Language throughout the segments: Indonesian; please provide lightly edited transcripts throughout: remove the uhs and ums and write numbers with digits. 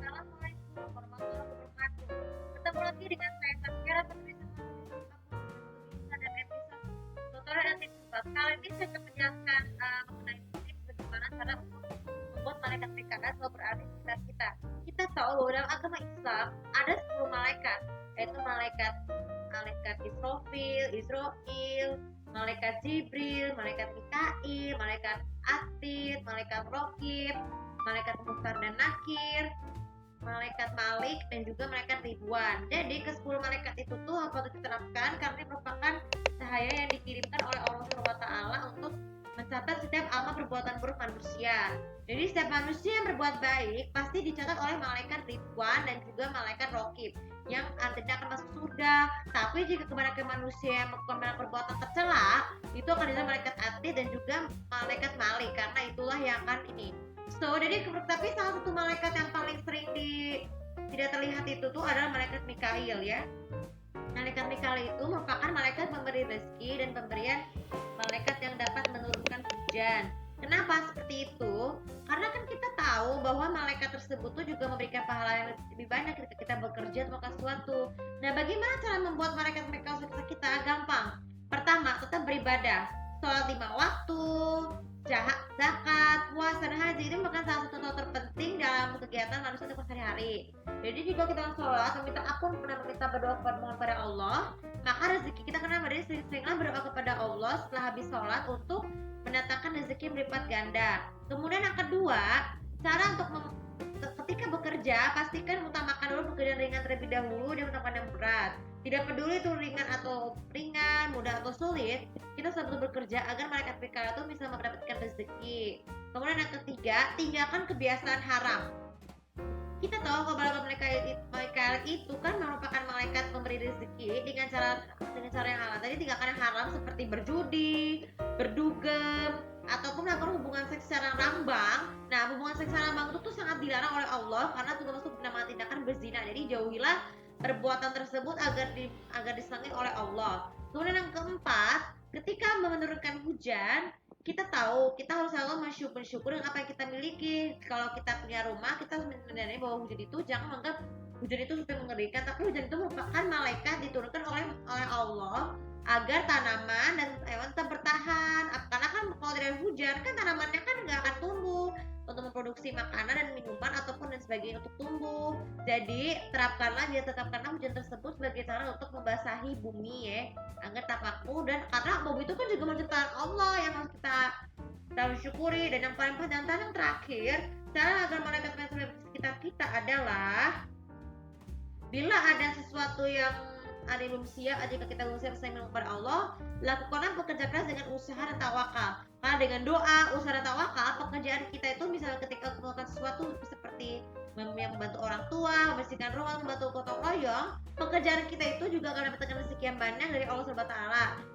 Assalamualaikum warahmatullahi wabarakatuh. Ketemu lagi dengan saya Kira penulis pada episode tutorial dan tips empat. Kali ini saya akan menjelaskan mengenai tips bagaimana cara untuk membuat malaikat PKS selalu berada di sekitar kita. Kita tahu bahwa dalam agama Islam ada 10 malaikat, yaitu malaikat Israfil, malaikat Jibril, malaikat Mikail, malaikat Atid, malaikat Raqib, malaikat Munkar dan Nakir, malaikat Malik, dan juga malaikat Ridwan. Jadi ke 10 malaikat itu tuh patut diterapkan karena ini merupakan cahaya yang dikirimkan oleh Allah SWT untuk mencatat setiap amal perbuatan buruk manusia. Jadi setiap manusia yang berbuat baik pasti dicatat oleh malaikat Ridwan dan juga malaikat Raqib yang tidak akan masuk surga. Tapi jika kebanyakan manusia yang melakukan perbuatan tercela, itu akan dicatat malaikat Atid dan juga malaikat Malik, karena itulah yang akan ini. Jadi tapi salah satu malaikat yang paling sering tidak terlihat itu tuh adalah malaikat Mikail ya. Malaikat Mikail itu merupakan malaikat pemberi rezeki dan pemberian malaikat yang dapat menurunkan hujan. Kenapa seperti itu? Karena kan kita tahu bahwa malaikat tersebut tuh juga memberikan pahala yang lebih banyak ketika kita bekerja atau melakukan sesuatu. Nah, bagaimana cara membuat malaikat Mikail sekitar kita? Gampang. Pertama, tetap beribadah. Sholat 5 waktu, zakat, puasa, dan haji itu merupakan salah satu contoh terpenting dalam kegiatan manusia untuk sehari-hari. Jadi jika kita sholat, meminta ampun, meminta berdoa kepada Allah, maka rezeki kita kenapa? Jadi seringlah berdoa kepada Allah setelah habis sholat untuk mendatangkan rezeki berlipat ganda. Kemudian yang kedua, cara untuk ketika bekerja, pastikan utamakan dulu pekerjaan ringan terlebih dahulu dan utamakan yang berat. Tidak peduli itu ringan, mudah atau sulit, kita selalu bekerja agar malaikat PKL itu bisa mendapatkan rezeki. Kemudian yang ketiga, tinggalkan kebiasaan haram. Kita tahu kalau malaikat itu kan merupakan malaikat pemberi rezeki dengan cara yang halal. Tadi tinggalkan yang haram seperti berjudi, berdugem, ataupun melakukan hubungan seks secara rambang. Nah, hubungan seks secara rambang itu tuh sangat dilarang oleh Allah karena itu masuk nama tindakan berzina. Jadi jauhilah perbuatan tersebut agar disenangi oleh Allah. Kemudian yang keempat, ketika menurunkan hujan, kita tahu kita harus selalu bersyukur dengan apa yang kita miliki. Kalau kita punya rumah, kita harus menyadari bahwa hujan itu jangan menganggap hujan itu seperti mengerikan, tapi hujan itu merupakan malaikat diturunkan oleh Allah agar tanaman dan hewan tetap bertahan. Karena kan kalau tidak hujan kan tanamannya kan nggak akan tumbuh untuk memproduksi makanan dan minuman ataupun dan sebagainya untuk tumbuh. Jadi tetapkanlah hujan tersebut sebagai cara untuk membasahi bumi ya, agar tak vakum. Dan karena bumi itu kan juga menciptakan Allah yang harus kita syukuri. Dan yang paling penting dan yang terakhir, cara agar malaikat di sekitar kita adalah bila ada sesuatu yang ada belum siap, jika kita belum siap kepada Allah, lakukanlah pekerja keras dengan usaha dan tawakal. Karena dengan doa, usaha dan tawakal, pekerjaan kita itu misalnya ketika melakukan sesuatu seperti membantu orang tua, membersihkan rumah, membantu gotong royong, pekerjaan kita itu juga akan mendapatkan rezeki yang banyak dari Allah SWT.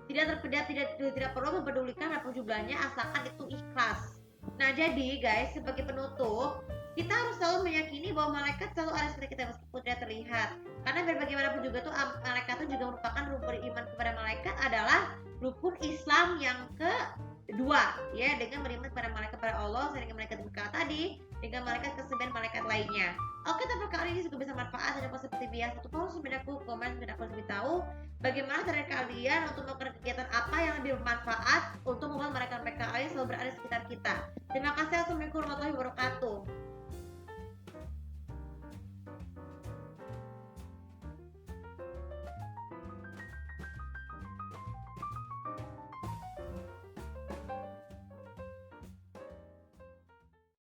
Tidak perlu mempedulikan berapa jumlahnya, asalkan itu ikhlas. Nah, jadi guys, sebagai penutup, kita harus selalu meyakini bahwa malaikat selalu ada sekitar kita meskipun tidak terlihat. Karena biar bagaimanapun juga tuh malaikat itu juga merupakan rukun iman kepada malaikat adalah rukun Islam yang kedua ya, dengan beriman kepada malaikat kepada Allah, dengan malaikat berkata tadi, dengan malaikat ke-9 malaikat lainnya. Oke, tapi kali ini juga bisa manfaat dan seperti biasa. Untuk kamu sebenarnya komen dan aku lebih tahu bagaimana cara kalian untuk melakukan kegiatan apa yang lebih bermanfaat untuk membuat malaikat PKL selalu berada di sekitar kita. Terima kasih. Assalamualaikum warahmatullahi wabarakatuh.